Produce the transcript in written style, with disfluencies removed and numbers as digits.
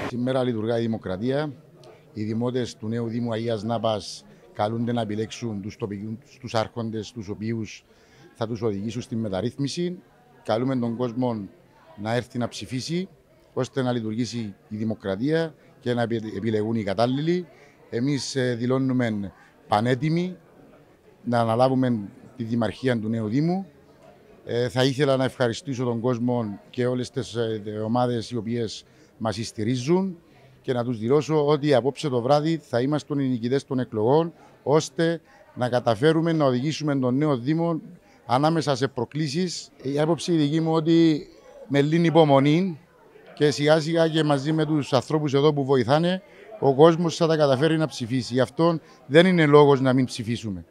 Σήμερα λειτουργά η Δημοκρατία. Οι δημότες του νέου Δήμου Αγίας Νάπας καλούνται να επιλέξουν τους άρχοντες τους οποίους θα τους οδηγήσουν στη μεταρρύθμιση. Καλούμε τον κόσμο να έρθει να ψηφίσει ώστε να λειτουργήσει η Δημοκρατία και να επιλεγούν οι κατάλληλοι. Εμείς δηλώνουμε πανέτοιμοι να αναλάβουμε τη Δημαρχία του νέου Δήμου. Θα ήθελα να ευχαριστήσω τον κόσμο και όλες τις ομάδες οι οποίες μας στηρίζουν και να τους δηλώσω ότι απόψε το βράδυ θα είμαστε οι νικητές των εκλογών, ώστε να καταφέρουμε να οδηγήσουμε τον νέο Δήμο ανάμεσα σε προκλήσεις. Η άποψη δική μου ότι με λίγη υπομονή και σιγά σιγά και μαζί με τους ανθρώπους εδώ που βοηθάνε, ο κόσμος θα τα καταφέρει να ψηφίσει. Γι' αυτό δεν είναι λόγος να μην ψηφίσουμε.